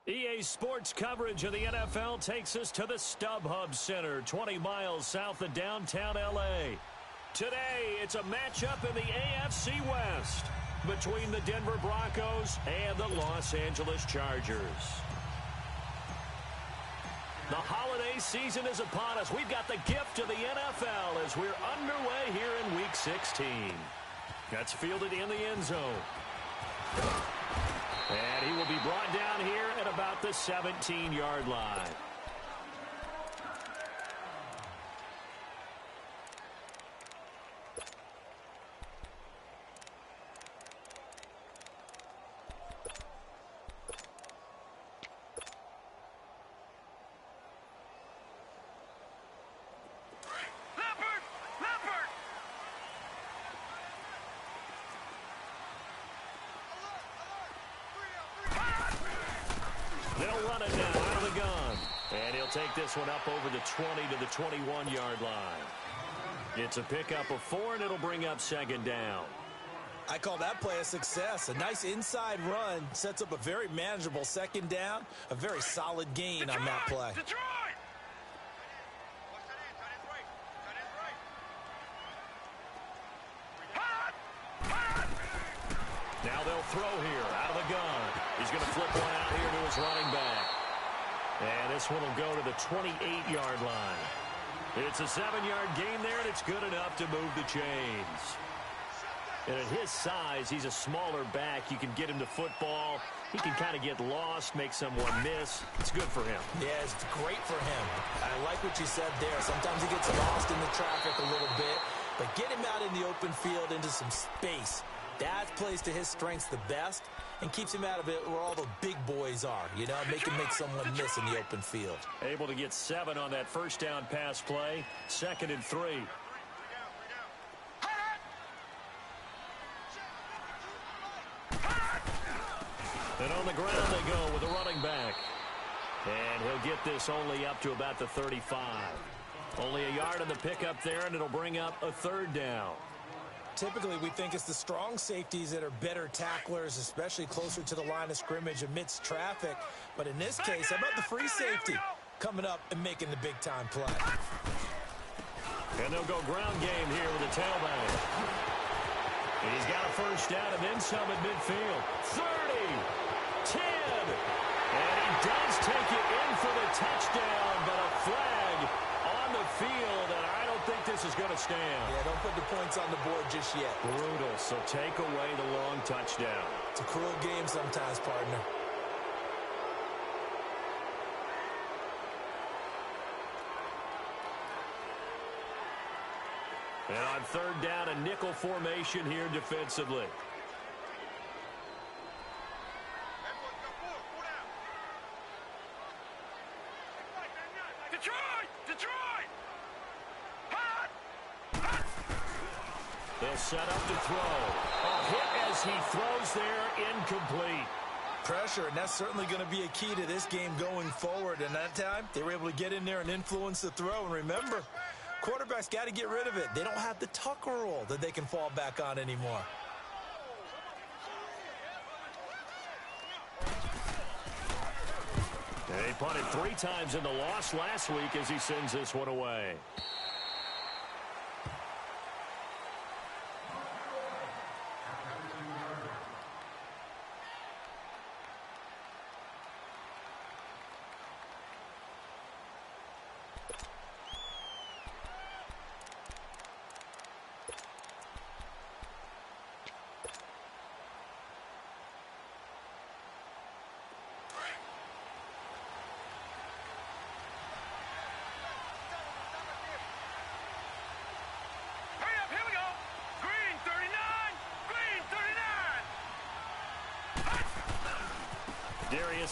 EA Sports coverage of the NFL takes us to the StubHub Center, 20 miles south of downtown L.A. Today, it's a matchup in the AFC West between the Denver Broncos and the Los Angeles Chargers. The holiday season is upon us. We've got the gift of the NFL as we're underway here in Week 16. That's fielded in the end zone. And he will be brought down here at about the 17-yard line. They'll run it now out of the gun. And he'll take this one up over the 20 to the 21-yard line. It's a pickup of 4, and it'll bring up second down. I call that play a success. A nice inside run sets up a very manageable second down. A very solid gain on that play. Now they'll throw here out of the gun. He's going to flip one out here to his running back. And this one will go to the 28-yard line. It's a 7-yard gain there, and it's good enough to move the chains. And at his size, he's a smaller back. You can get him to football. He can kind of get lost, make someone miss. It's good for him. Yeah, it's great for him. I like what you said there. Sometimes he gets lost in the traffic a little bit, but get him out in the open field into some space. That plays to his strengths the best and keeps him out of it where all the big boys are, you know, make him make someone miss in the open field. Able to get 7 on that first down pass play. 2nd and 3. And on the ground they go with a running back. And he'll get this only up to about the 35. Only a yard on the pickup there, and it'll bring up a 3rd down. Typically, we think it's the strong safeties that are better tacklers, especially closer to the line of scrimmage amidst traffic. But in this case, how about the free safety coming up and making the big-time play? And they'll go ground game here with a tailback. And he's got a first down and then some at midfield. 30, 10, and he does take it in for the touchdown, but a flag on the field, and I don't think this is going to stand. Yeah, don't put the points on the board just yet. Brutal, so take away the long touchdown. It's a cruel game sometimes, partner. And on 3rd down, a nickel formation here defensively. They'll set up to throw. A hit as he throws there, incomplete. Pressure, and that's certainly going to be a key to this game going forward. And that time, they were able to get in there and influence the throw. And remember, quarterbacks got to get rid of it. They don't have the tuck rule that they can fall back on anymore. He punted 3 times in the loss last week as he sends this one away.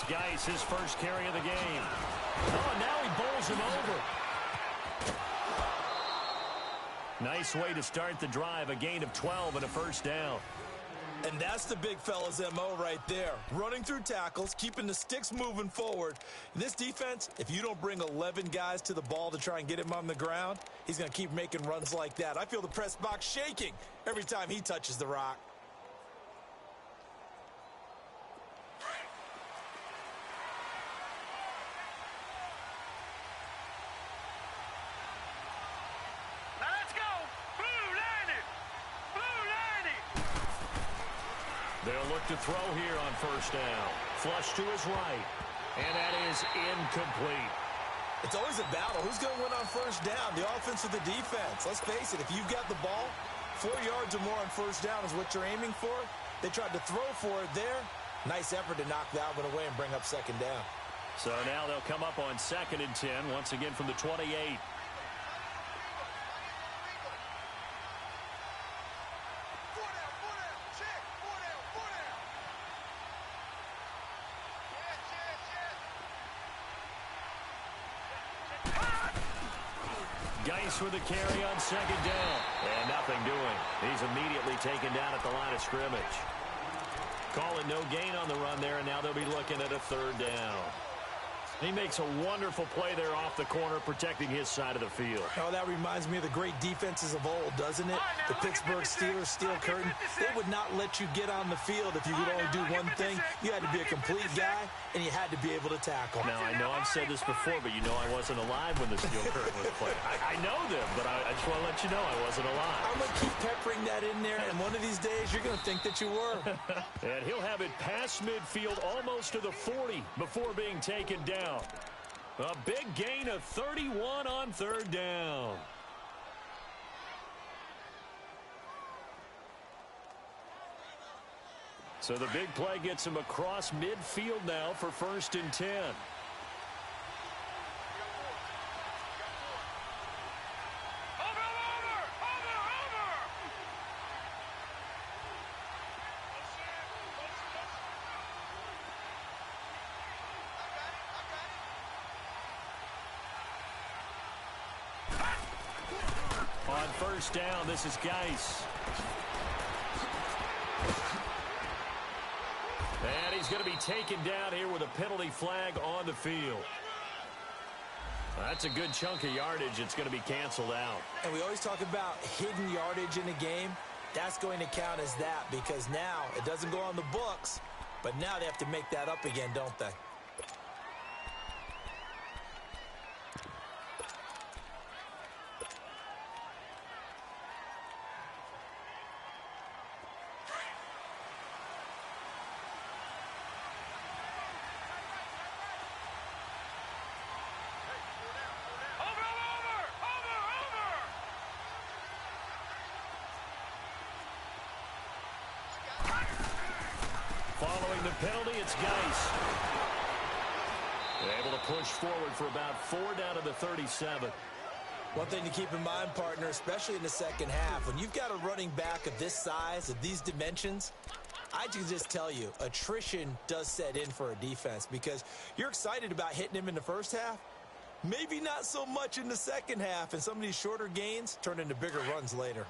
Geis, his first carry of the game. Oh, and now he bowls him over. Nice way to start the drive. A gain of 12 and a first down. And that's the big fella's MO right there. Running through tackles, keeping the sticks moving forward. In this defense, if you don't bring 11 guys to the ball to try and get him on the ground, he's going to keep making runs like that. I feel the press box shaking every time he touches the rock. They'll look to throw here on first down. Flush to his right. And that is incomplete. It's always a battle. Who's going to win on first down, the offense or the defense? Let's face it, if you've got the ball, 4 yards or more on first down is what you're aiming for. They tried to throw for it there. Nice effort to knock that one away and bring up second down. So now they'll come up on 2nd and 10, once again from the 28. Geis with the carry on 2nd down. And nothing doing. He's immediately taken down at the line of scrimmage. Calling no gain on the run there, and now they'll be looking at a 3rd down. He makes a wonderful play there off the corner, protecting his side of the field. Oh, that reminds me of the great defenses of old, doesn't it? The Pittsburgh Steelers steel curtain. They would not let you get on the field if you could only do one thing. You had to be a complete guy, and you had to be able to tackle. Now, I know I've said this before, but you know I wasn't alive when the steel curtain was played. I know them, but I just want to let you know I wasn't alive. I'm going to keep peppering that in there, and one of these days you're going to think that you were. And he'll have it past midfield almost to the 40 before being taken down. A big gain of 31 on 3rd down. So the big play gets him across midfield now for 1st and 10. On 1st down, this is Geis. And he's going to be taken down here with a penalty flag on the field. That's a good chunk of yardage. It's going to be canceled out. And we always talk about hidden yardage in a game. That's going to count as that because now it doesn't go on the books, but now they have to make that up again, don't they? Following the penalty, it's Geis. Able to push forward for about 4 down to the 37. One thing to keep in mind, partner, especially in the second half, when you've got a running back of this size, of these dimensions, I can just tell you, attrition does set in for a defense because you're excited about hitting him in the first half, maybe not so much in the second half, and some of these shorter gains turn into bigger runs later.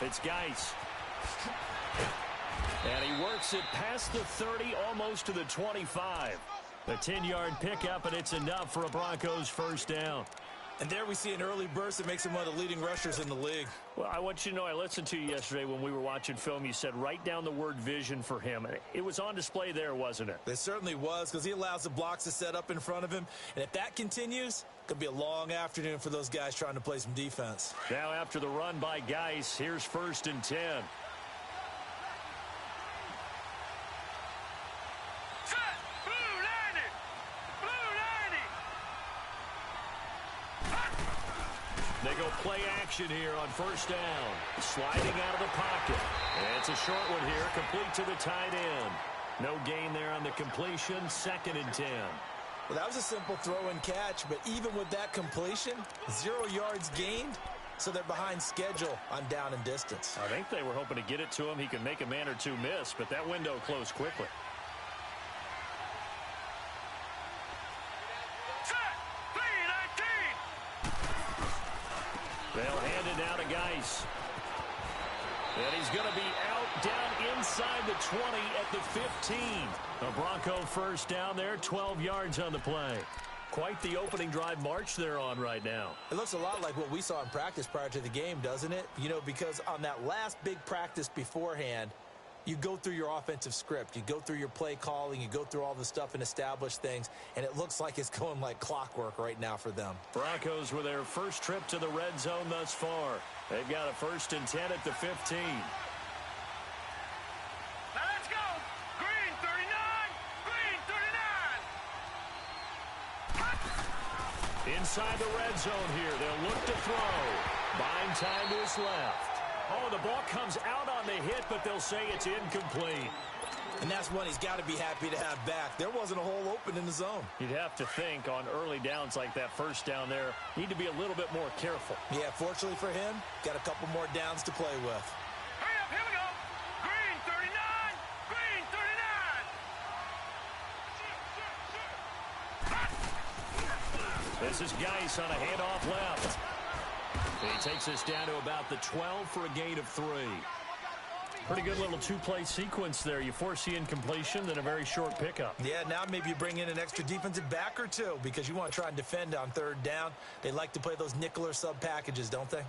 It's Geis. And he works it past the 30, almost to the 25. A 10-yard pickup, and it's enough for a Broncos 1st down. And there we see an early burst that makes him one of the leading rushers in the league. Well, I want you to know, I listened to you yesterday when we were watching film. You said write down the word vision for him. It was on display there, wasn't it? It certainly was, because he allows the blocks to set up in front of him. And if that continues, it could be a long afternoon for those guys trying to play some defense. Now after the run by Geis, here's 1st and 10. They go play action here on 1st down. Sliding out of the pocket. And it's a short one here, complete to the tight end. No gain there on the completion, 2nd and 10. Well, that was a simple throw and catch, but even with that completion, 0 yards gained, so they're behind schedule on down and distance. I think they were hoping to get it to him. He could make a man or two miss, but that window closed quickly. They'll hand it now to Geis. And he's going to be out down inside the 20 at the 15. A Bronco 1st down there, 12 yards on the play. Quite the opening drive march they're on right now. It looks a lot like what we saw in practice prior to the game, doesn't it? You know, because on that last big practice beforehand, you go through your offensive script. You go through your play calling. You go through all the stuff and establish things. And it looks like it's going like clockwork right now for them. Broncos with their first trip to the red zone thus far. They've got a 1st and 10 at the 15. Let's go! Green 39! Green 39! Inside the red zone here. They'll look to throw. Buying time to his left. Oh, the ball comes out on the hit, but they'll say it's incomplete. And that's one he's got to be happy to have back. There wasn't a hole open in the zone. You'd have to think on early downs like that first down there, need to be a little bit more careful. Yeah, fortunately for him, got a couple more downs to play with. Hurry up, here we go! Green 39! Green 39! This is Geis on a handoff left. He takes us down to about the 12 for a gain of 3. Pretty good little two-play sequence there. You force the incompletion, then a very short pickup. Yeah, now maybe you bring in an extra defensive back or two because you want to try and defend on 3rd down. They like to play those nickel or sub packages, don't they?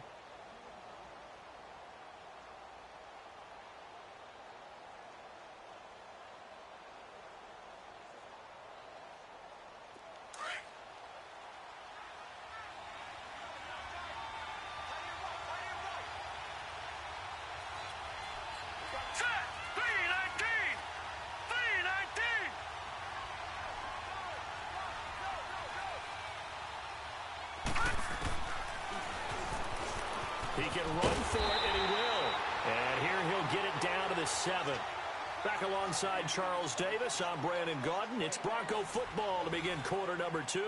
He can run for it, and he will. And here he'll get it down to the 7. Back alongside Charles Davis, I'm Brandon Gaudin. It's Bronco football to begin quarter number 2.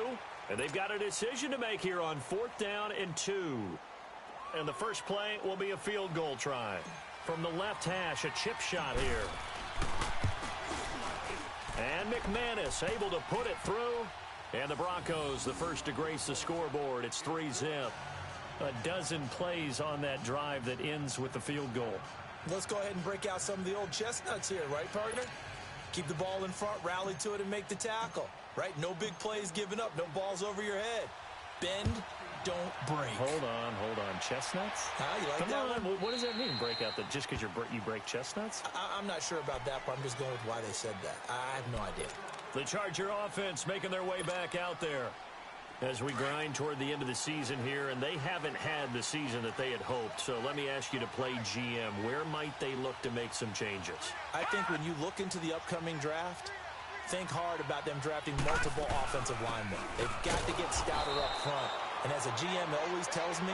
And they've got a decision to make here on 4th down and 2. And the first play will be a field goal try. From the left hash, a chip shot here. And McManus able to put it through. And the Broncos, the first to grace the scoreboard. It's 3-zip. A dozen plays on that drive that ends with the field goal. Let's go ahead and break out some of the old chestnuts here, right, partner? Keep the ball in front, rally to it, and make the tackle, right? No big plays given up, no balls over your head. Bend, don't break. Hold on. Chestnuts? You like Come that on, one? what does that mean, break out? Just because you break chestnuts? I'm not sure about that, but I'm just going with why they said that. I have no idea. The Charger offense making their way back out there as we grind toward the end of the season here, and they haven't had the season that they had hoped. So let me ask you to play GM. Where might they look to make some changes? I think when you look into the upcoming draft, think hard about them drafting multiple offensive linemen. They've got to get stouter up front. And as a GM always tells me,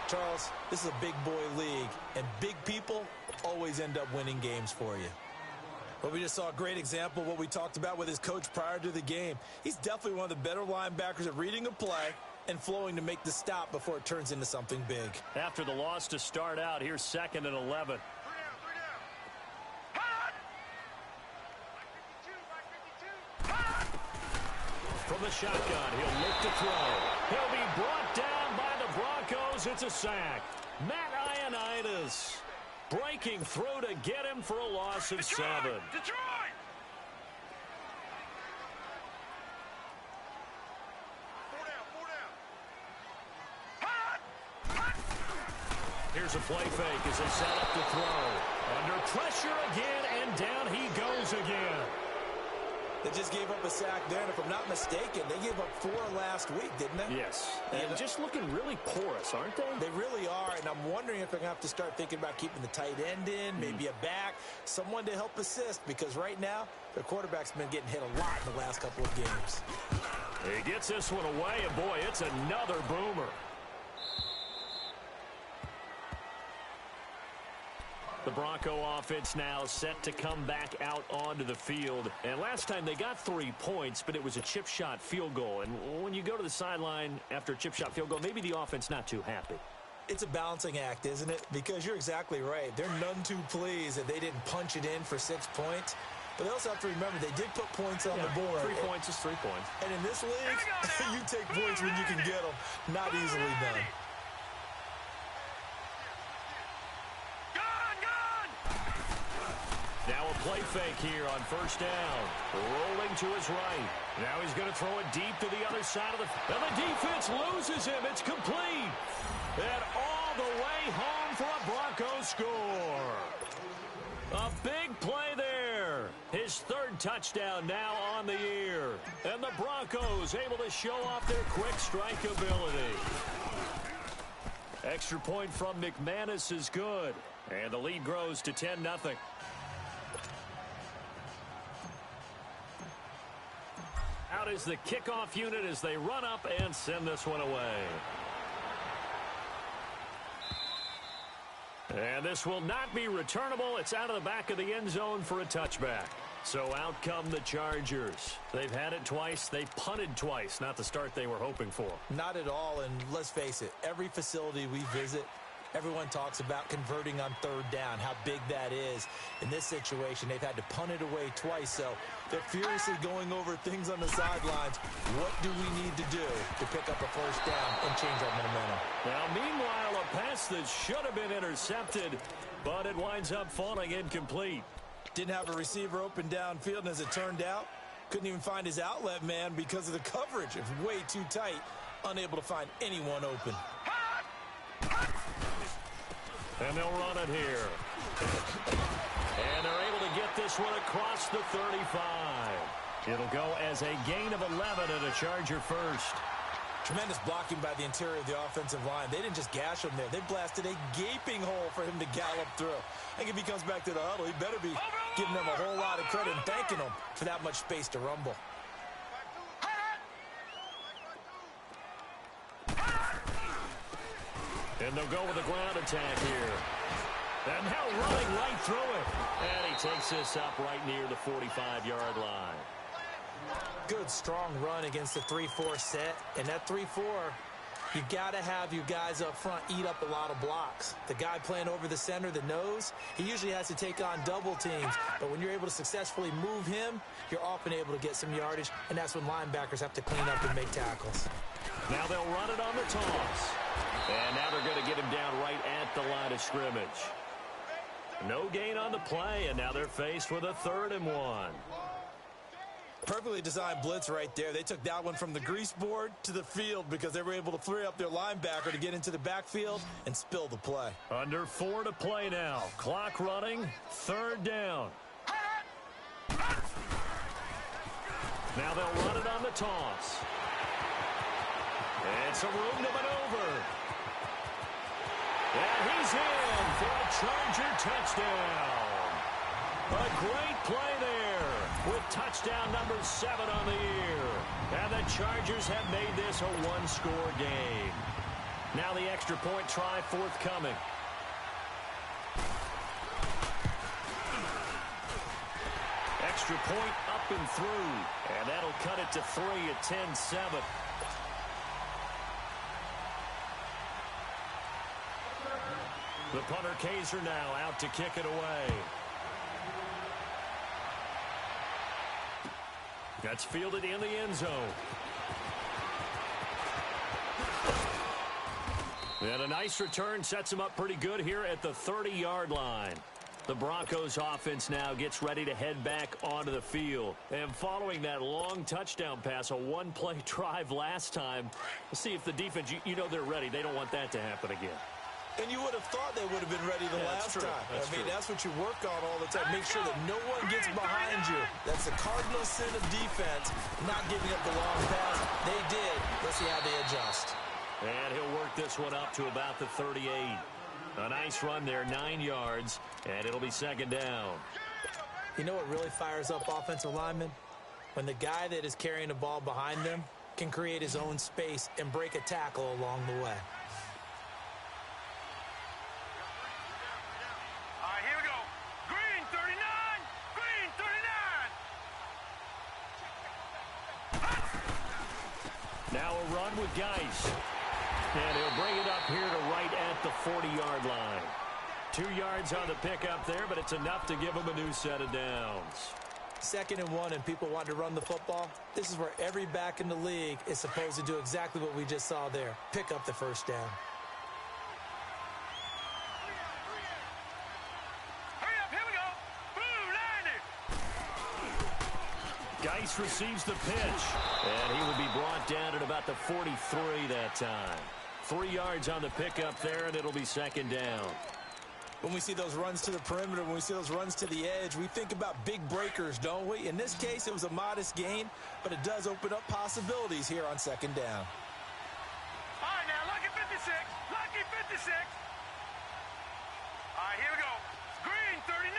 Charles, this is a big boy league, and big people always end up winning games for you. But we just saw a great example of what we talked about with his coach prior to the game. He's definitely one of the better linebackers at reading a play and flowing to make the stop before it turns into something big. After the loss to start out, here's 2nd and 11. From the shotgun, he'll look to throw. He'll be brought down by the Broncos. It's a sack. Matt Ioannidis breaking through to get him for a loss of 7. Detroit! Here's a play fake as they set up to throw. Under pressure again, and down he goes again. They just gave up a sack there, and if I'm not mistaken, they gave up 4 last week, didn't they? Yes, and just looking really porous, aren't they? They really are, and I'm wondering if they're going to have to start thinking about keeping the tight end in, maybe a back, someone to help assist, because right now, their quarterback's been getting hit a lot in the last couple of games. He gets this one away, and boy, it's another boomer. The Bronco offense now set to come back out onto the field. And last time they got 3 points, but it was a chip shot field goal. And when you go to the sideline after a chip shot field goal, maybe the offense not too happy. It's a balancing act, isn't it? Because you're exactly right. They're none too pleased that they didn't punch it in for 6 points. But they also have to remember they did put points on the board. 3 points is 3 points. And in this league, you take points when you can get them. Not easily done. Gone! Now a play fake here on first down. Rolling to his right. Now he's going to throw it deep to the other side of the... And the defense loses him. It's complete. And all the way home for a Broncos score. A big play there. His third touchdown now on the year. And the Broncos able to show off their quick strike ability. Extra point from McManus is good. And the lead grows to 10-0. Out is the kickoff unit as they run up and send this one away. And this will not be returnable. It's out of the back of the end zone for a touchback. So out come the Chargers. They've had it twice. They punted twice. Not the start they were hoping for. Not at all, and let's face it, every facility we visit, everyone talks about converting on third down, how big that is. In this situation, they've had to punt it away twice, so they're furiously going over things on the sidelines. What do we need to do to pick up a first down and change our momentum? Now, meanwhile, a pass that should have been intercepted, but it winds up falling incomplete. Didn't have a receiver open downfield, and as it turned out, couldn't even find his outlet man because of the coverage. It was way too tight, unable to find anyone open. And they'll run it here. And they're able to get this one across the 35. It'll go as a gain of 11 and a Charger first. Tremendous blocking by the interior of the offensive line. They didn't just gash him there. They blasted a gaping hole for him to gallop through. I think if he comes back to the huddle, he better be giving them a whole lot of credit and thanking them for that much space to rumble. And they'll go with a ground attack here. And now running right through it. And he takes this up right near the 45-yard line. Good, strong run against the 3-4 set. And that 3-4, you got to have your guys up front eat up a lot of blocks. The guy playing over the center, the nose, he usually has to take on double teams. But when you're able to successfully move him, you're often able to get some yardage. And that's when linebackers have to clean up and make tackles. Now they'll run it on the toss. And now they're going to get him down right at the line of scrimmage. No gain on the play, and now they're faced with a 3rd and 1. Perfectly designed blitz right there. They took that one from the grease board to the field because they were able to free up their linebacker to get into the backfield and spill the play. Under 4 to play now. Clock running. 3rd down. Now they'll run it on the toss. And some room to maneuver. And he's in for a Charger touchdown. A great play there with touchdown number 7 on the year. And the Chargers have made this a one-score game. Now the extra point try forthcoming. Extra point up and through. And that'll cut it to 3 at 10-7. The punter Kaiser now out to kick it away. That's fielded in the end zone. And a nice return sets him up pretty good here at the 30-yard line. The Broncos offense now gets ready to head back onto the field. And following that long touchdown pass, a one-play drive last time, we'll see if the defense, you know they're ready. They don't want that to happen again. And you would have thought they would have been ready the last time. That's what you work on all the time. Make sure that no one gets behind you. That's the cardinal sin of defense, not giving up the long pass. They did. Let's see how they adjust. And he'll work this one up to about the 38. A nice run there, 9 yards, and it'll be 2nd down. You know what really fires up offensive linemen? When the guy that is carrying the ball behind them can create his own space and break a tackle along the way. Now a run with Geis. And he'll bring it up here to right at the 40-yard line. 2 yards on the pickup there, but it's enough to give him a new set of downs. 2nd and 1 and people want to run the football. This is where every back in the league is supposed to do exactly what we just saw there. Pick up the first down. Hurry up, here we go. Blue, 90. Lewis receives the pitch. And he will be brought down at about the 43 that time. 3 yards on the pickup there, and it'll be second down. When we see those runs to the perimeter, when we see those runs to the edge, we think about big breakers, don't we? In this case, it was a modest gain, but it does open up possibilities here on second down. All right, now, lucky 56. Lucky 56. All right, here we go. Green 39.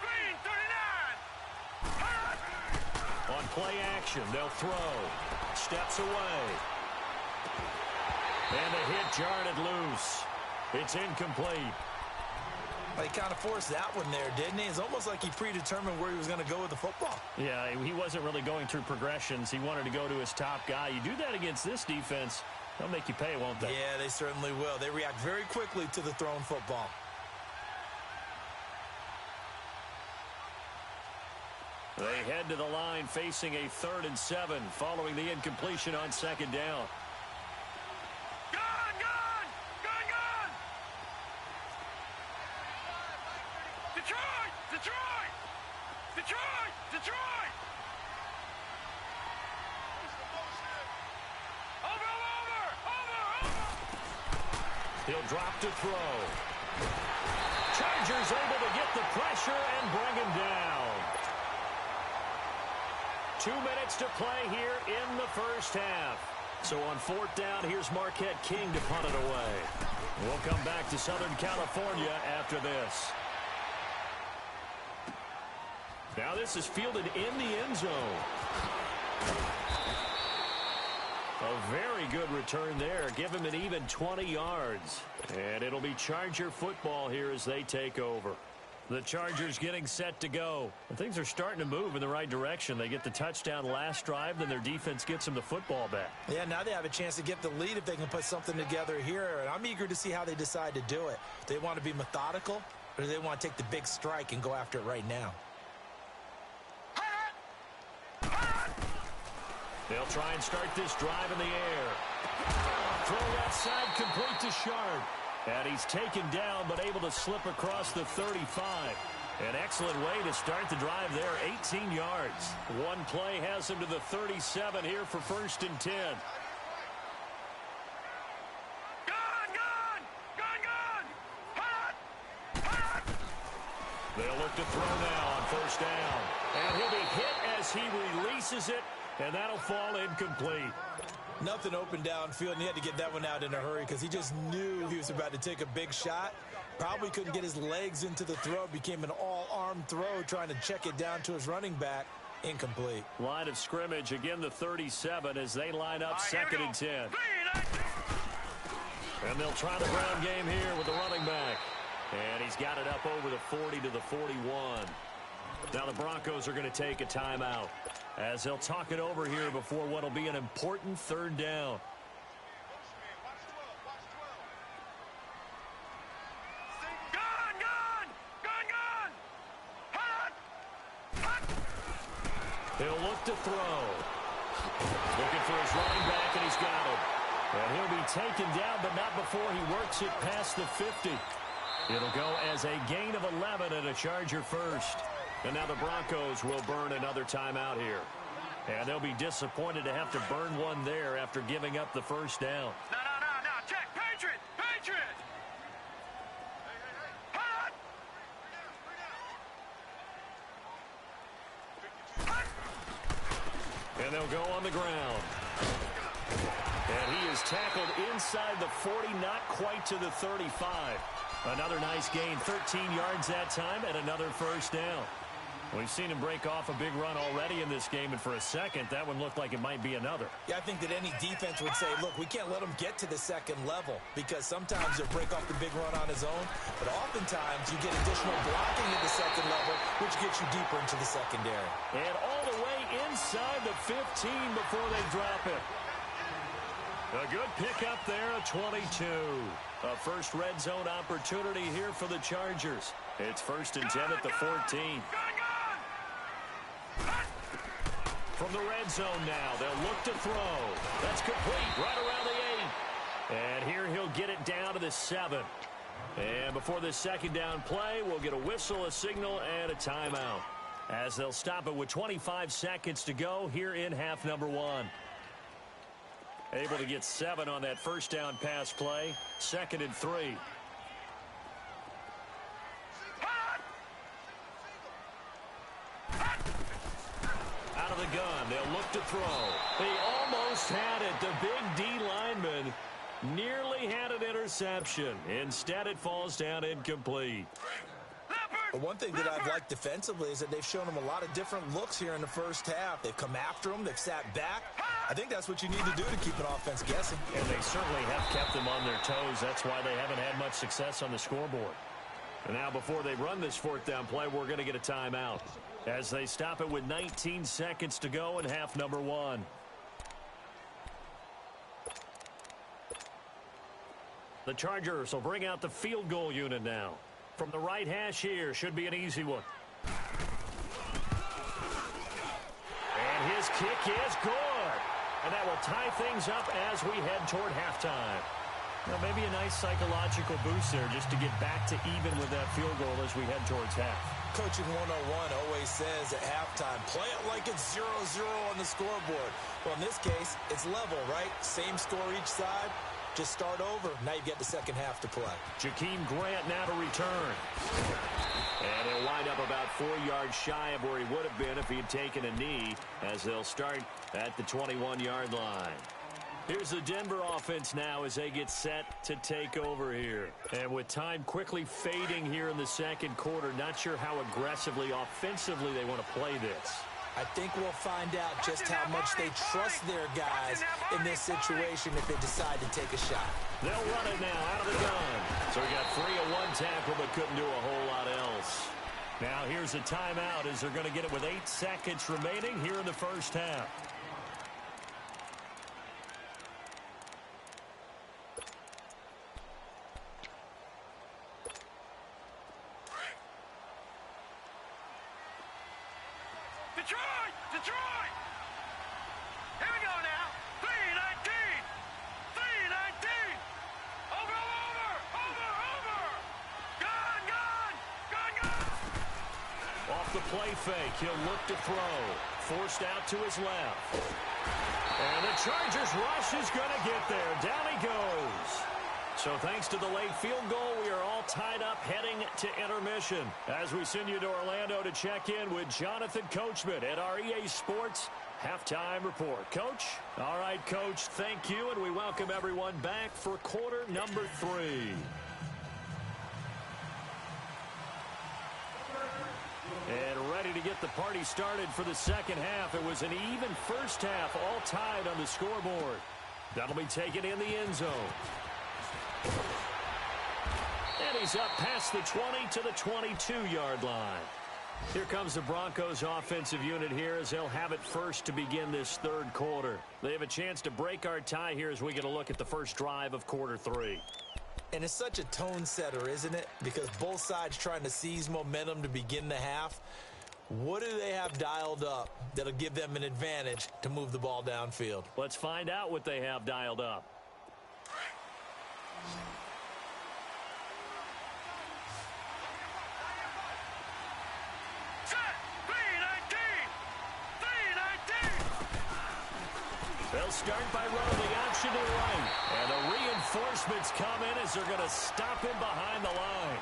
Green 39. On play action, they'll throw. Steps away. And the hit jarred it loose. It's incomplete. Well, he kind of forced that one there, didn't he? It's almost like he predetermined where he was going to go with the football. Yeah, he wasn't really going through progressions. He wanted to go to his top guy. You do that against this defense, they'll make you pay, won't they? Yeah, they certainly will. They react very quickly to the thrown football. They head to the line facing a 3rd and 7 following the incompletion on second down. Gun, gun. Gun, gun. Detroit. Detroit. Detroit. Detroit. Over, over, over, over. He'll drop to throw. Chargers able to get the pressure and bring him down. 2 minutes to play here in the first half. So on 4th down, here's Marquette King to punt it away. We'll come back to Southern California after this. Now this is fielded in the end zone. A very good return there. Give him an even 20 yards. And it'll be Charger football here as they take over. The Chargers getting set to go. And things are starting to move in the right direction. They get the touchdown last drive, then their defense gets them the football back. Yeah, now they have a chance to get the lead if they can put something together here. And I'm eager to see how they decide to do it. Do they want to be methodical, or do they want to take the big strike and go after it right now? They'll try and start this drive in the air. Throw left side complete to Sharp. And he's taken down but able to slip across the 35. An excellent way to start the drive there, 18 yards. One play has him to the 37 here for 1st and 10. Gun, gun. Gun, gun. Hot. Hot. They'll look to throw now on 1st down. And he'll be hit as he releases it, and that'll fall incomplete. Nothing open downfield, and he had to get that one out in a hurry because he just knew he was about to take a big shot. Probably couldn't get his legs into the throw. Became an all-arm throw, trying to check it down to his running back. Incomplete. Line of scrimmage, again the 37 as they line up 2nd and 10. And they'll try the ground game here with the running back. And he's got it up over the 40 to the 41. Now the Broncos are going to take a timeout as they'll talk it over here before what will be an important 3rd down. Gun, gun. Gun, gun. Hot. Hot. He'll look to throw. Looking for his running back, and he's got it. And he'll be taken down, but not before he works it past the 50. It'll go as a gain of 11 and a Charger first. And now the Broncos will burn another timeout here. And they'll be disappointed to have to burn one there after giving up the 1st down. No. Check. Patriot. Patriot. Hot. Hot. And they'll go on the ground. And he is tackled inside the 40, not quite to the 35. Another nice gain, 13 yards that time, and another 1st down. We've seen him break off a big run already in this game, and for a second, that one looked like it might be another. Yeah, I think that any defense would say, look, we can't let him get to the 2nd level because sometimes he'll break off the big run on his own, but oftentimes you get additional blocking at the 2nd level, which gets you deeper into the secondary. And all the way inside the 15 before they drop it. A good pickup there, a 22. A first red zone opportunity here for the Chargers. It's 1st and 10 at the 14. From the red zone now, they'll look to throw. That's complete, right around the 8. And here he'll get it down to the 7. And before this 2nd down play, we'll get a whistle, a signal, and a timeout. as they'll stop it with 25 seconds to go here in half number one. Able to get 7 on that first down pass play. 2nd and 3. Out of the gun, they'll look to throw. They almost had it. The big D lineman nearly had an interception. Instead, it falls down incomplete. One thing that I've liked defensively is that they've shown them a lot of different looks here in the first half. They've come after them. They've sat back. I think that's what you need to do to keep an offense guessing. And they certainly have kept them on their toes. That's why they haven't had much success on the scoreboard. And now before they run this 4th down play, we're going to get a timeout as they stop it with 19 seconds to go in half number one. The Chargers will bring out the field goal unit now. From the right hash here, should be an easy one. And his kick is good. And that will tie things up as we head toward halftime. Well, maybe a nice psychological boost there just to get back to even with that field goal as we head towards half. Coaching 101 always says at halftime, play it like it's 0-0 on the scoreboard. Well, in this case, it's level, right? Same score each side. Just start over. Now you get the second half to play. Jakeem Grant now to return. And he'll wind up about 4 yards shy of where he would have been if he had taken a knee, as they'll start at the 21-yard line. Here's the Denver offense now as they get set to take over here. And with time quickly fading here in the second quarter, not sure how aggressively, offensively they want to play this. I think we'll find out just how much they trust their guys in this situation if they decide to take a shot. They'll run it now out of the gun. So we got 3 on one tackle but couldn't do a whole lot else. Now here's a timeout as they're going to get it with 8 seconds remaining here in the first half. Detroit! Detroit! Here we go now. 3-19. 3-19. Over. Gun. Off the play fake, he'll look to throw. Forced out to his left. And the Chargers rush is going to get there. Down he goes. So thanks to the late field goal, we are all tied up heading to intermission as we send you to Orlando to check in with Jonathan Coachman at our EA Sports Halftime Report. Coach? All right, Coach, thank you, and we welcome everyone back for quarter number 3. And ready to get the party started for the second half. It was an even first half, all tied on the scoreboard. That'll be taken in the end zone. And he's up past the 20 to the 22-yard line. Here comes the Broncos offensive unit here as they'll have it first to begin this third quarter. They have a chance to break our tie here as we get a look at the first drive of quarter 3. And it's such a tone setter, isn't it? Because both sides trying to seize momentum to begin the half. What do they have dialed up that'll give them an advantage to move the ball downfield? Let's find out what they have dialed up. They'll start by running the option to the right. And the reinforcements come in as they're going to stop him behind the line.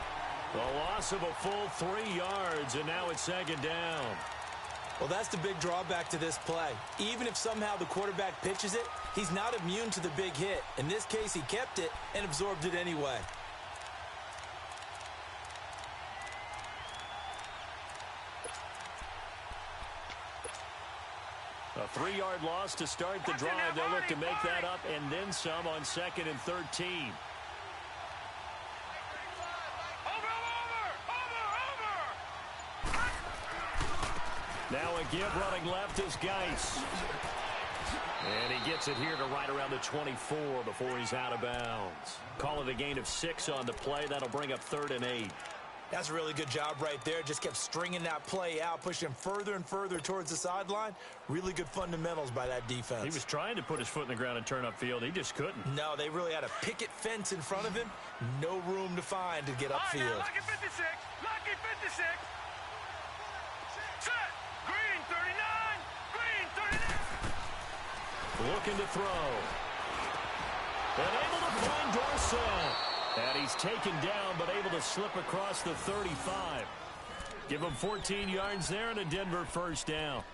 The loss of a full 3 yards, and now it's second down. Well, that's the big drawback to this play. Even if somehow the quarterback pitches it, he's not immune to the big hit. In this case, he kept it and absorbed it anyway. A 3-yard loss to start the drive. They'll look to make that up and then some on 2nd and 13. Now a give running left is Geis. And he gets it here to right around the 24 before he's out of bounds. Call it a gain of 6 on the play. That'll bring up 3rd and 8. That's a really good job right there. Just kept stringing that play out, pushing him further and further towards the sideline. Really good fundamentals by that defense. He was trying to put his foot in the ground and turn upfield. He just couldn't. No, they really had a picket fence in front of him. No room to find to get upfield. Lucky 56. Lucky 56. Set. Green 39. Green 39. Looking to throw. And able to find Dorsett. And he's taken down, but able to slip across the 35. Give him 14 yards there and a Denver first down.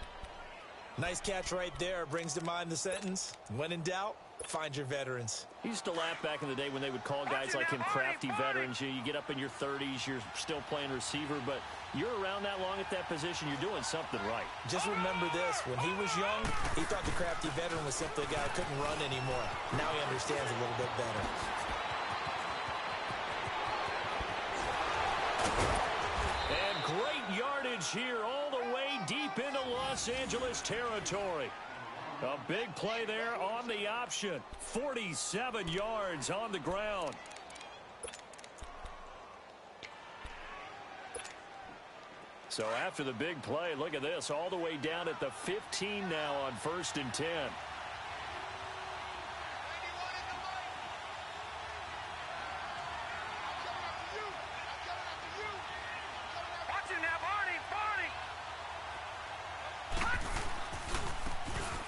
Nice catch right there. Brings to mind the sentence, when in doubt, find your veterans. He used to laugh back in the day when they would call guys like him crafty veterans. You get up in your 30s, you're still playing receiver, but you're around that long at that position, you're doing something right. Just remember this, when he was young, he thought the crafty veteran was simply a guy who couldn't run anymore. Now he understands a little bit better. And great yardage here all the way deep into Los Angeles territory. A big play there on the option. 47 yards on the ground. So after the big play, look at this, all the way down at the 15 now on 1st and 10.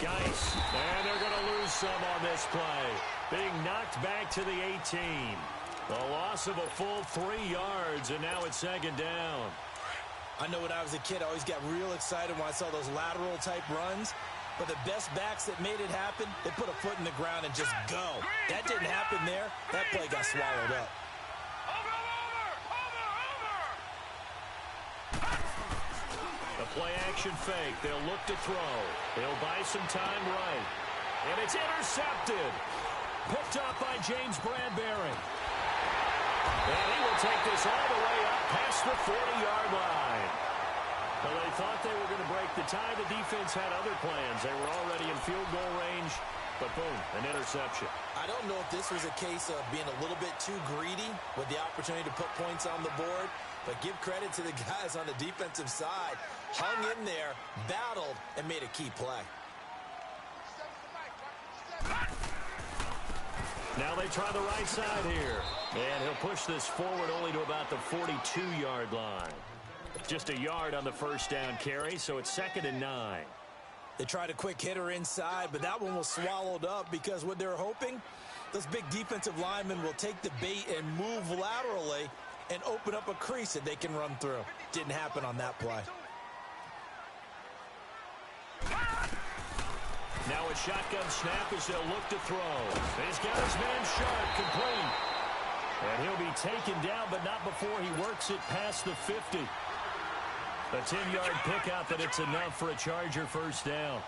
Geis, and they're going to lose some on this play. Being knocked back to the 18. A loss of a full 3 yards, and now it's 2nd down. I know when I was a kid, I always got real excited when I saw those lateral-type runs. But the best backs that made it happen, they put a foot in the ground and just go. That didn't happen there. That play got swallowed up. The play-action fake. They'll look to throw. They'll buy some time right. And it's intercepted. Picked up by James Bradbury. And he will take this all the way up past the 40-yard line. Well, they thought they were going to break the tie. The defense had other plans. They were already in field goal range. But boom, an interception. I don't know if this was a case of being a little bit too greedy with the opportunity to put points on the board. But give credit to the guys on the defensive side. Hung in there, battled, and made a key play. Now they try the right side here. And he'll push this forward only to about the 42-yard line. Just a yard on the first down carry, so it's 2nd and 9. They tried a quick hitter inside, but that one was swallowed up because what they're hoping, those big defensive linemen will take the bait and move laterally and open up a crease that they can run through. Didn't happen on that play. Now a shotgun snap as they'll look to throw. He's got his man Sharp complete. And he'll be taken down, but not before he works it past the 50. A 10-yard pickup, and it's enough for a Charger first down.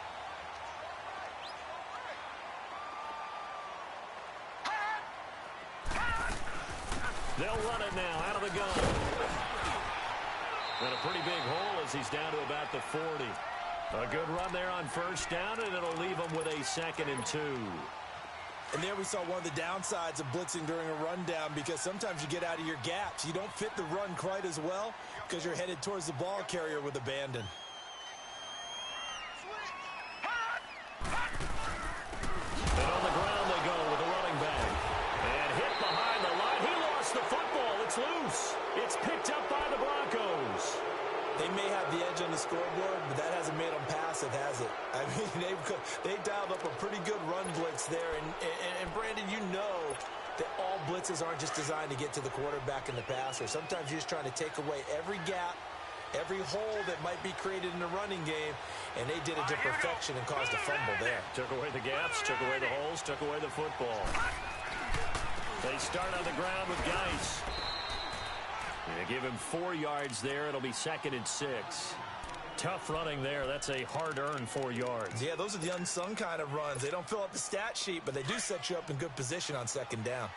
They'll run it now out of the gun. And a pretty big hole as he's down to about the 40. A good run there on first down, and it'll leave him with a 2nd and 2. And there we saw one of the downsides of blitzing during a rundown, because sometimes you get out of your gaps. You don't fit the run quite as well because you're headed towards the ball carrier with abandon. And on the ground they go with a running back. And hit behind the line. He lost the football. It's loose. It's picked up by the Broncos. They may have the edge on the scoreboard, but that hasn't made them passive, has it? I mean, they dialed up a pretty good run blitz there. And Brandon, you know that all blitzes aren't just designed to get to the quarterback in the passer. Sometimes you're just trying to take away every gap, every hole that might be created in the running game, and they did it to perfection and caused a fumble there. Took away the gaps, took away the holes, took away the football. They start on the ground with Geis. They give him 4 yards there. It'll be 2nd and 6. Tough running there. That's a hard-earned 4 yards. Yeah, those are the unsung kind of runs. They don't fill up the stat sheet, but they do set you up in good position on 2nd down.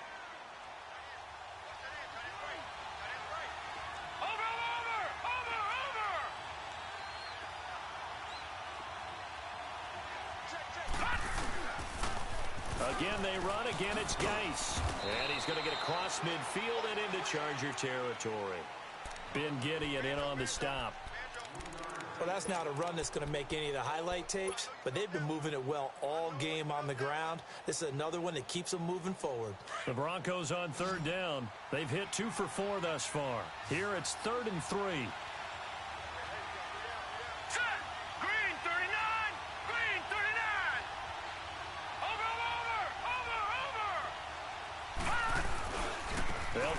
Again, they run. Again, it's Geis. And he's going to get across midfield and into Charger territory. Ben Gideon in on the stop. Well, that's not a run that's going to make any of the highlight tapes, but they've been moving it well all game on the ground. This is another one that keeps them moving forward. The Broncos on 3rd down. They've hit 2 for 4 thus far. Here it's 3rd and 3.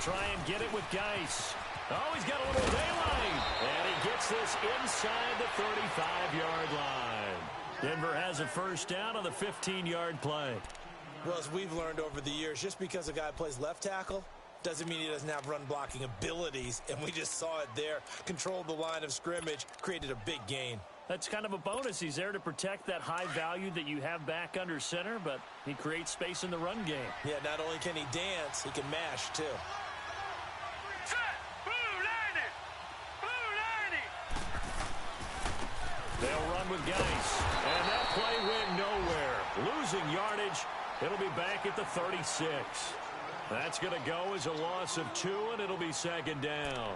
They'll try and get it with Geis. Oh, he's got a little daylight. And he gets this inside the 35-yard line. Denver has a first down on the 15-yard play. Well, as we've learned over the years, just because a guy plays left tackle doesn't mean he doesn't have run-blocking abilities. And we just saw it there. Controlled the line of scrimmage, created a big gain. That's kind of a bonus. He's there to protect that high value that you have back under center, but he creates space in the run game. Yeah, not only can he dance, he can mash, too. They'll run with Geis, and that play went nowhere. Losing yardage, it'll be back at the 36. That's going to go as a loss of 2, and it'll be second down.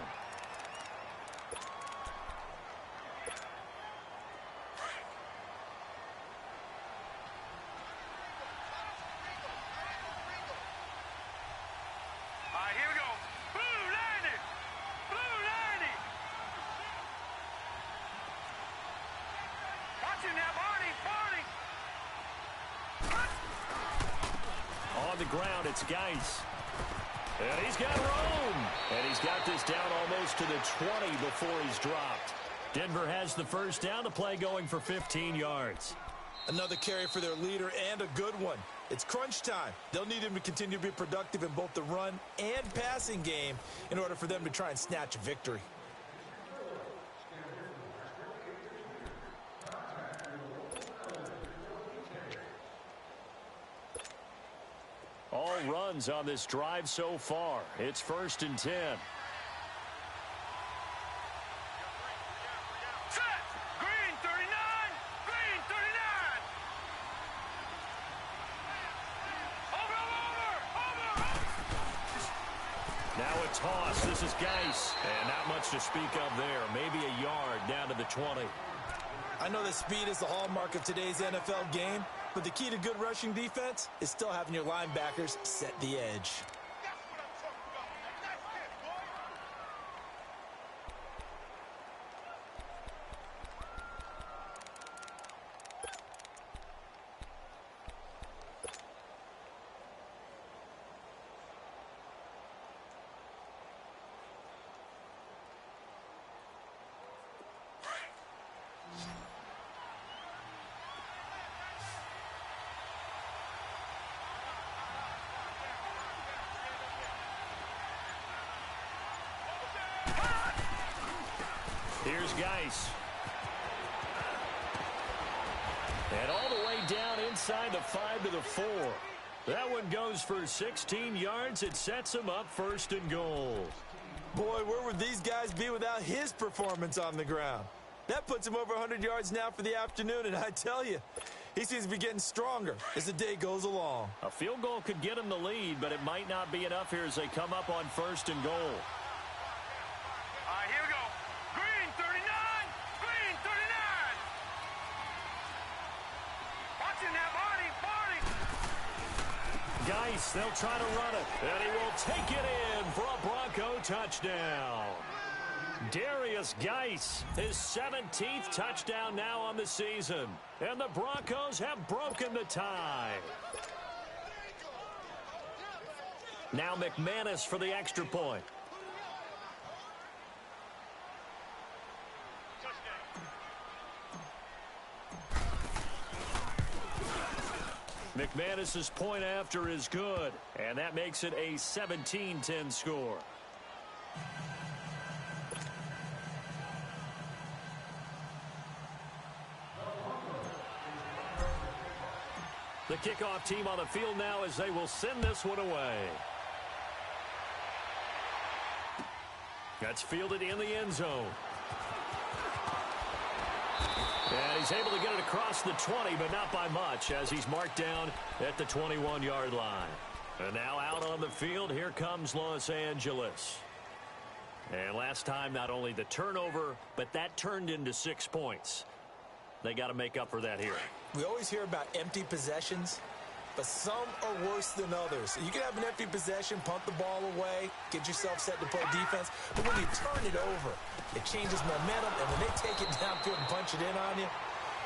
Here we go. Blue 90. Blue 90. Watch him now, Barney. On the ground, it's Geis. And he's got room. And he's got this down almost to the 20 before he's dropped. Denver has the first down. The play going for 15 yards. Another carry for their leader and a good one. It's crunch time. They'll need him to continue to be productive in both the run and passing game in order for them to try and snatch a victory. All runs on this drive so far. It's 1st and 10. Set. Green 39. Green 39. Over. Now a toss. This is Geis. And not much to speak of there. Maybe a yard down to the 20. I know that speed is the hallmark of today's NFL game, but the key to good rushing defense is still having your linebackers set the edge. Here's Geis. And all the way down inside the 5 to the 4. That one goes for 16 yards. It sets him up 1st and goal. Boy, where would these guys be without his performance on the ground? That puts him over 100 yards now for the afternoon, and I tell you, he seems to be getting stronger as the day goes along. A field goal could get him the lead, but it might not be enough here as they come up on 1st and goal. Here we go. Green 39. Green 39. Watch him now, Barney. Geis, they'll try to run it, and he will take it in for a Bronco touchdown. Darius Geis, his 17th touchdown now on the season, and the Broncos have broken the tie. Now McManus for the extra point. McManus's point after is good, and that makes it a 17-10 score. The kickoff team on the field now as they will send this one away. That's fielded in the end zone. And he's able to get it across the 20, but not by much, as he's marked down at the 21-yard line. And now out on the field, here comes Los Angeles. And last time, not only the turnover, but that turned into 6 points. They got to make up for that here. We always hear about empty possessions, but some are worse than others. You can have an empty possession, punt the ball away, get yourself set to play defense, but when you turn it over, it changes momentum, and when they take it downfield and punch it in on you,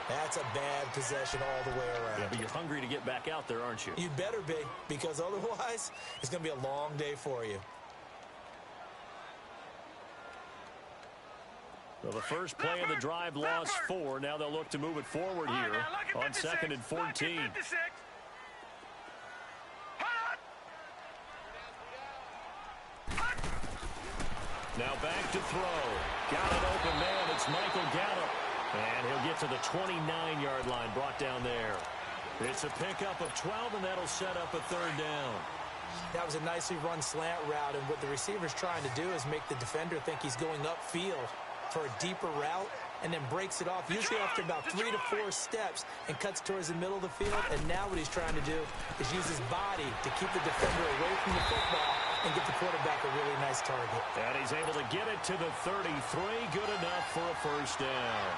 that's a bad possession all the way around. Yeah, but you're hungry to get back out there, aren't you? You better be, because otherwise, it's going to be a long day for you. Well, the first play of the drive lost 4. Now they'll look to move it forward here on 2nd and 14. Now back to throw. Got an open man. It's Michael Gallup. And he'll get to the 29-yard line, brought down there. It's a pickup of 12, and that'll set up a 3rd down. That was a nicely run slant route, and what the receiver's trying to do is make the defender think he's going upfield for a deeper route, and then breaks it off, usually after about 3 to 4 steps, and cuts towards the middle of the field. And now what he's trying to do is use his body to keep the defender away from the football and get the quarterback a really nice target. And he's able to get it to the 33. Good enough for a 1st down.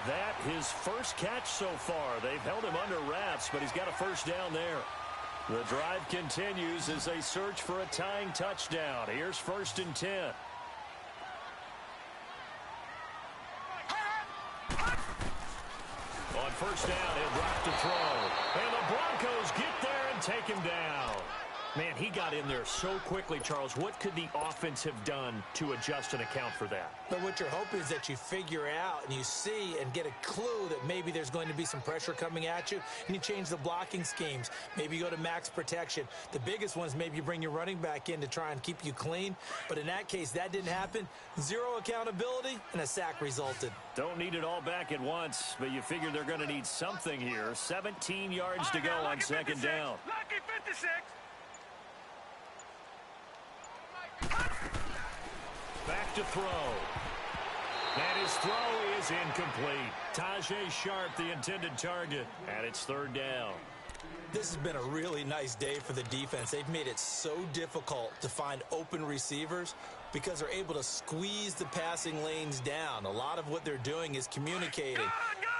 That his first catch so far. They've held him under wraps, but he's got a 1st down there. The drive continues as they search for a tying touchdown. Here's 1st and 10. On 1st down, he'll drop to throw. And the Broncos get there and take him down. Man, he got in there so quickly, Charles. What could the offense have done to adjust and account for that? But what you're hoping is that you figure out and you see and get a clue that maybe there's going to be some pressure coming at you, and you change the blocking schemes. Maybe you go to max protection. The biggest ones, maybe you bring your running back in to try and keep you clean. But in that case, that didn't happen. 0 accountability, and a sack resulted. Don't need it all back at once, but you figure they're going to need something here. 17 yards to go on 2nd down. Lucky 56. Back to throw. And his throw is incomplete. Tajay Sharp, the intended target, and it's 3rd down. This has been a really nice day for the defense. They've made it so difficult to find open receivers because they're able to squeeze the passing lanes down. A lot of what they're doing is communicating.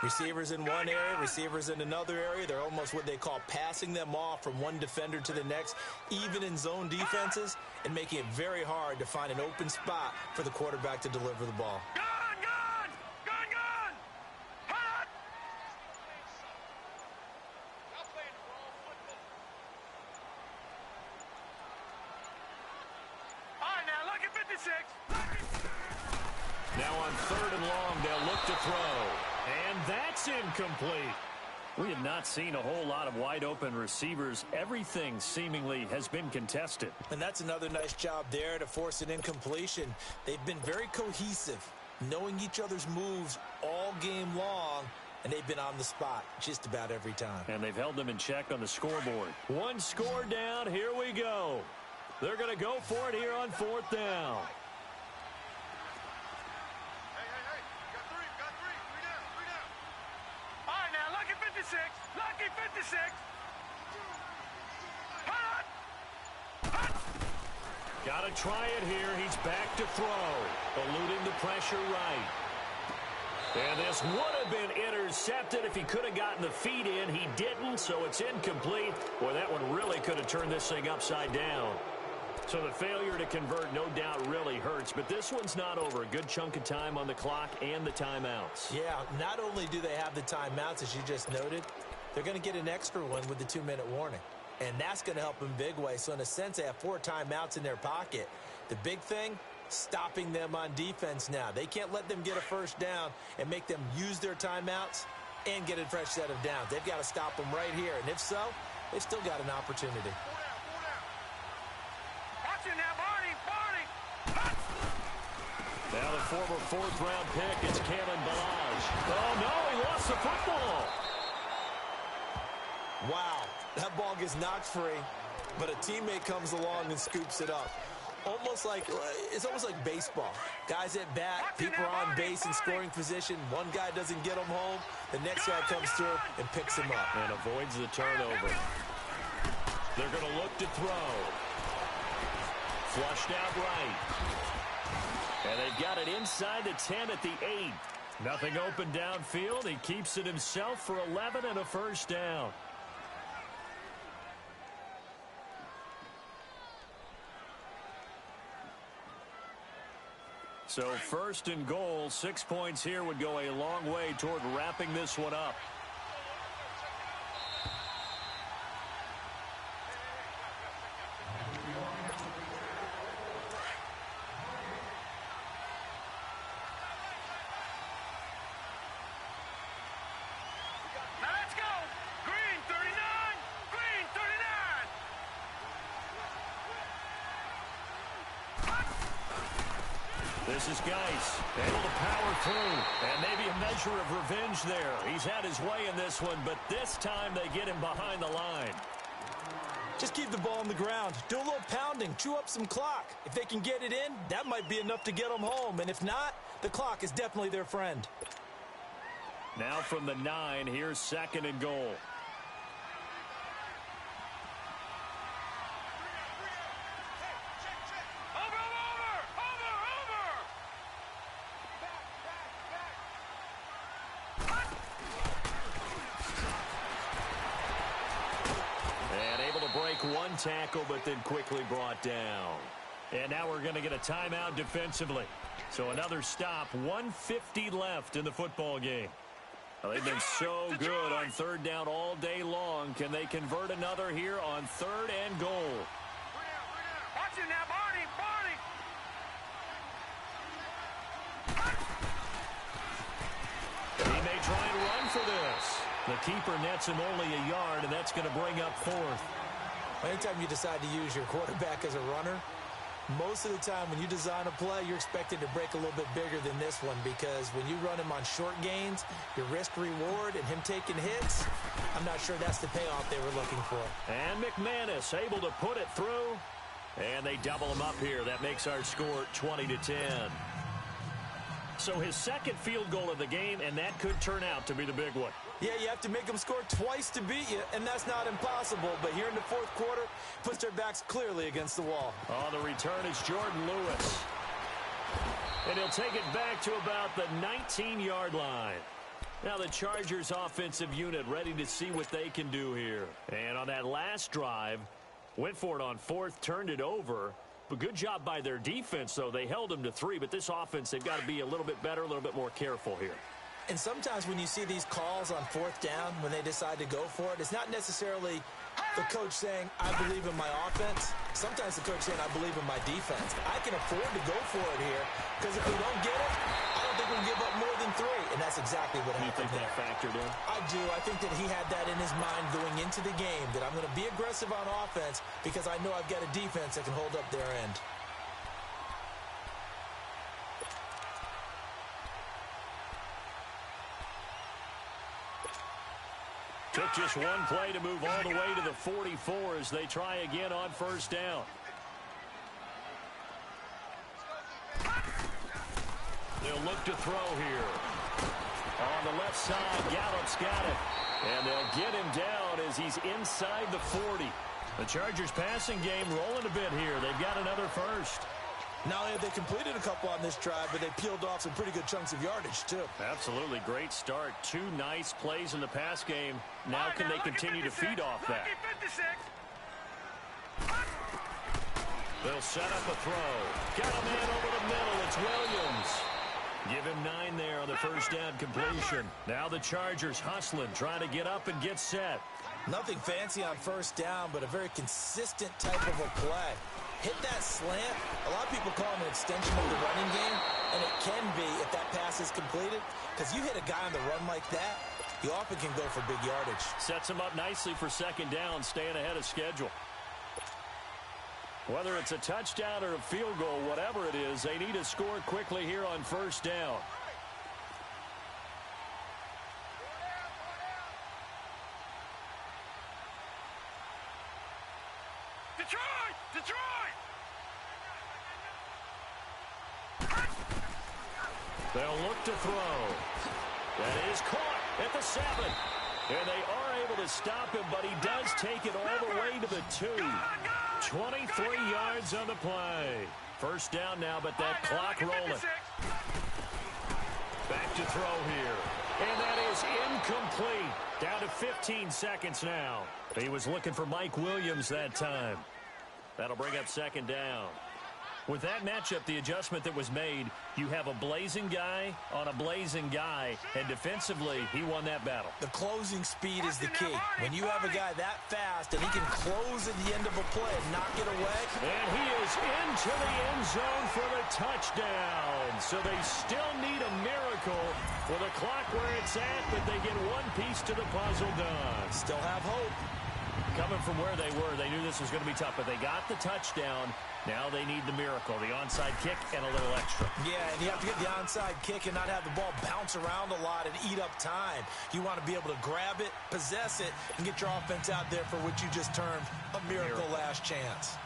Receivers in one area, receivers in another area. They're almost what they call passing them off from one defender to the next, even in zone defenses, and making it very hard to find an open spot for the quarterback to deliver the ball. Now on 3rd and long, they'll look to throw. And that's incomplete. We have not seen a whole lot of wide-open receivers. Everything seemingly has been contested. And that's another nice job there to force an incompletion. They've been very cohesive, knowing each other's moves all game long, and they've been on the spot just about every time. And they've held them in check on the scoreboard. 1 score down. Here we go. They're going to go for it here on 4th down. Lucky 56. Got to try it here. He's back to throw. Eluding the pressure right. And this would have been intercepted if he could have gotten the feet in. He didn't, so it's incomplete. Boy, that one really could have turned this thing upside down. So the failure to convert, no doubt, really hurts. But this one's not over. A good chunk of time on the clock and the timeouts. Yeah, not only do they have the timeouts, as you just noted, they're going to get an extra one with the 2-minute warning. And that's going to help in big way. So in a sense, they have 4 timeouts in their pocket. The big thing, stopping them on defense now. They can't let them get a 1st down and make them use their timeouts and get a fresh set of downs. They've got to stop them right here. And if so, they've still got an opportunity. Now the former 4th-round pick is Kalen Balaj. Oh, no, he lost the football. Wow, that ball gets knocked free, but a teammate comes along and scoops it up. It's almost like baseball. Guys at bat, people are on base in scoring position. One guy doesn't get him home. The next guy comes through and picks him up. And avoids the turnover. They're going to look to throw. Flushed out right. And they've got it inside the 10 at the 8. Nothing open downfield. He keeps it himself for 11 and a 1st down. So 1st and goal, 6 points here would go a long way toward wrapping this one up. This is Geis, able to power through, and maybe a measure of revenge there. He's had his way in this one, but this time they get him behind the line. Just keep the ball on the ground. Do a little pounding. Chew up some clock. If they can get it in, that might be enough to get them home. And if not, the clock is definitely their friend. Now from the 9, here's 2nd and goal. One tackle, but then quickly brought down. And now we're going to get a timeout defensively. So another stop, 1:50 left in the football game. Well, they've been so good on 3rd down all day long. Can they convert another here on 3rd and goal? Watch it now, Barney, He may try and run for this. The keeper nets him only a yard, and that's going to bring up 4th. Anytime you decide to use your quarterback as a runner, most of the time when you design a play, you're expected to break a little bit bigger than this one, because when you run him on short gains, your risk-reward and him taking hits, I'm not sure that's the payoff they were looking for. And McManus able to put it through, and they double him up here. That makes our score 20-10. So his 2nd field goal of the game, and that could turn out to be the big one. Yeah, you have to make them score twice to beat you, and that's not impossible. But here in the 4th quarter, puts their backs clearly against the wall. On the return is Jordan Lewis. And he'll take it back to about the 19-yard line. Now the Chargers offensive unit ready to see what they can do here. And on that last drive, went for it on 4th, turned it over. But good job by their defense, though. They held them to 3, but this offense, they've got to be a little bit better, a little bit more careful here. And sometimes when you see these calls on 4th down, when they decide to go for it, it's not necessarily the coach saying, I believe in my offense. Sometimes the coach saying, I believe in my defense. I can afford to go for it here, because if we don't get it, I don't think we can give up more than 3. And that's exactly what happened. You think that factored in? I do. I think that he had that in his mind going into the game, that I'm going to be aggressive on offense because I know I've got a defense that can hold up their end. Took just one play to move all the way to the 44 as they try again on 1st down. They'll look to throw here. On the left side, Gallup's got it. And they'll get him down as he's inside the 40. The Chargers passing game rolling a bit here. They've got another first. Not only have they completed a couple on this drive, but they peeled off some pretty good chunks of yardage, too. Absolutely. Great start. 2 nice plays in the pass game. Now can they continue to feed off that? They'll set up a throw. Got a man over the middle. It's Williams. Give him 9 there on the 1st down completion. Now the Chargers hustling, trying to get up and get set. Nothing fancy on 1st down, but a very consistent type of a play. Hit that slant. A lot of people call it an extension of the running game, and it can be if that pass is completed, because you hit a guy on the run like that, you often can go for big yardage. Sets him up nicely for 2nd down, staying ahead of schedule. Whether it's a touchdown or a field goal, whatever it is, they need to score quickly here on 1st down. Detroit! They'll look to throw. That is caught at the 7. And they are able to stop him, but he does take it all the way to the 2. 23 yards on the play. 1st down now, but that clock rolling. Back to throw here. And that is incomplete. Down to 15 seconds now. He was looking for Mike Williams that time. That'll bring up 2nd down. With that matchup, the adjustment that was made, you have a blazing guy on a blazing guy, and defensively, he won that battle. The closing speed is the key. When you have a guy that fast and he can close at the end of a play and knock it away. And he is into the end zone for the touchdown. So they still need a miracle with a clock where it's at, but they get one piece to the puzzle done. Still have hope. Coming from where they were, they knew this was going to be tough, but they got the touchdown. Now they need the miracle, the onside kick and a little extra. Yeah, and you have to get the onside kick and not have the ball bounce around a lot and eat up time. You want to be able to grab it, possess it, and get your offense out there for what you just termed a miracle last chance.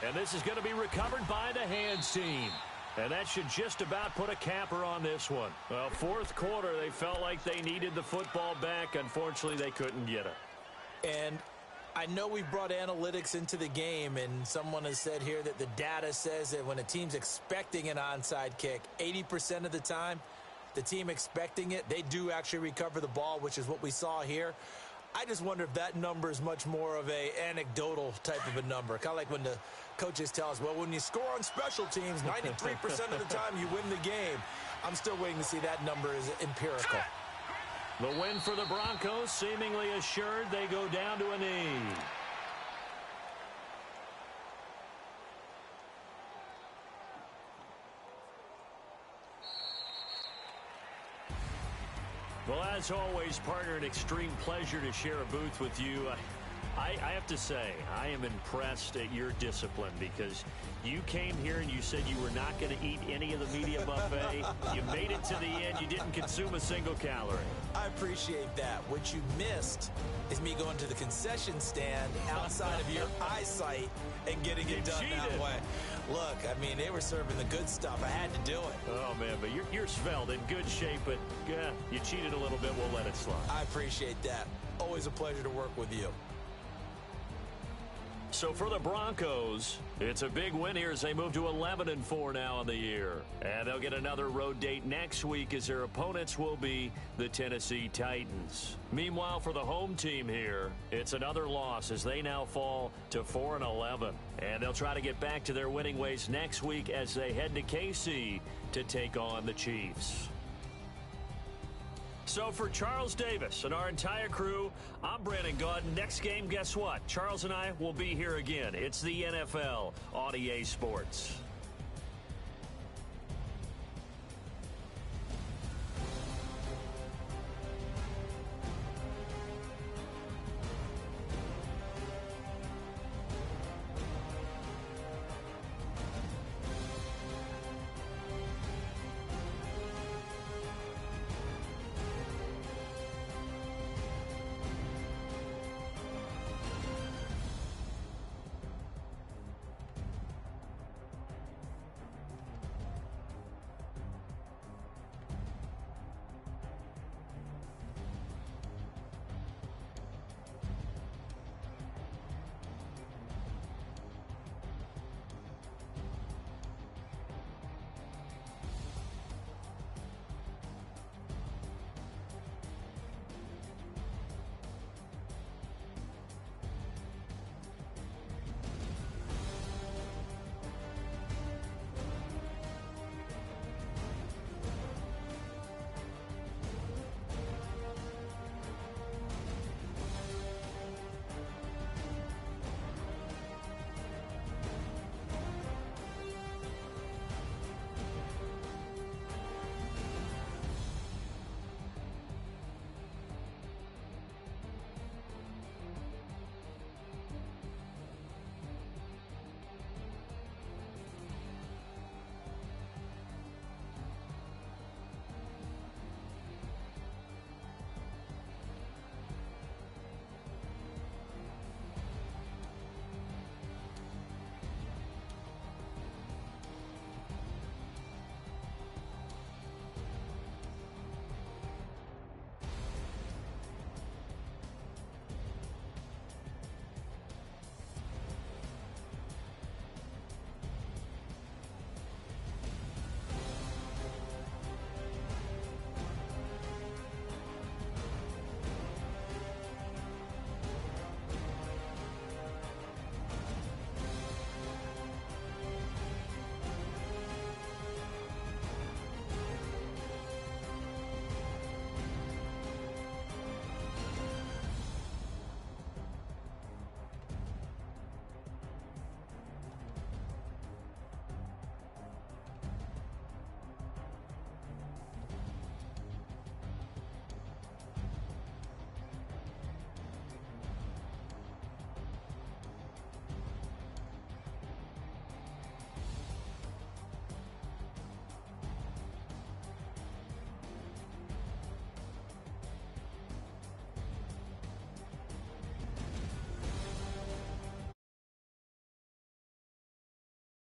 And this is going to be recovered by the hands team. And that should just about put a capper on this one. Well, fourth quarter, they felt like they needed the football back. Unfortunately, they couldn't get it. And I know we brought analytics into the game, and someone has said here that the data says that when a team's expecting an onside kick, 80% of the time, the team expecting it, they do actually recover the ball, which is what we saw here. I just wonder if that number is much more of a anecdotal type of a number. Kind of like when the coaches tell us, well, when you score on special teams, 93% of the time you win the game. I'm still waiting to see that number is empirical. The win for the Broncos seemingly assured. They go down to a knee. Well, as always, partner, an extreme pleasure to share a booth with you. I have to say, I am impressed at your discipline because you came here and you said you were not going to eat any of the media buffet. You made it to the end. You didn't consume a single calorie. I appreciate that. What you missed is me going to the concession stand outside of your eyesight and getting it done that way. Look, I mean, they were serving the good stuff. I had to do it. Oh, man, but you're svelte, in good shape, but you cheated a little bit. We'll let it slide. I appreciate that. Always a pleasure to work with you. So for the Broncos, it's a big win here as they move to 11-4 now in the year. And they'll get another road date next week as their opponents will be the Tennessee Titans. Meanwhile, for the home team here, it's another loss as they now fall to 4-11. And they'll try to get back to their winning ways next week as they head to KC to take on the Chiefs. So for Charles Davis and our entire crew, I'm Brandon Gaudin. Next game, guess what? Charles and I will be here again. It's the NFL on EA Sports.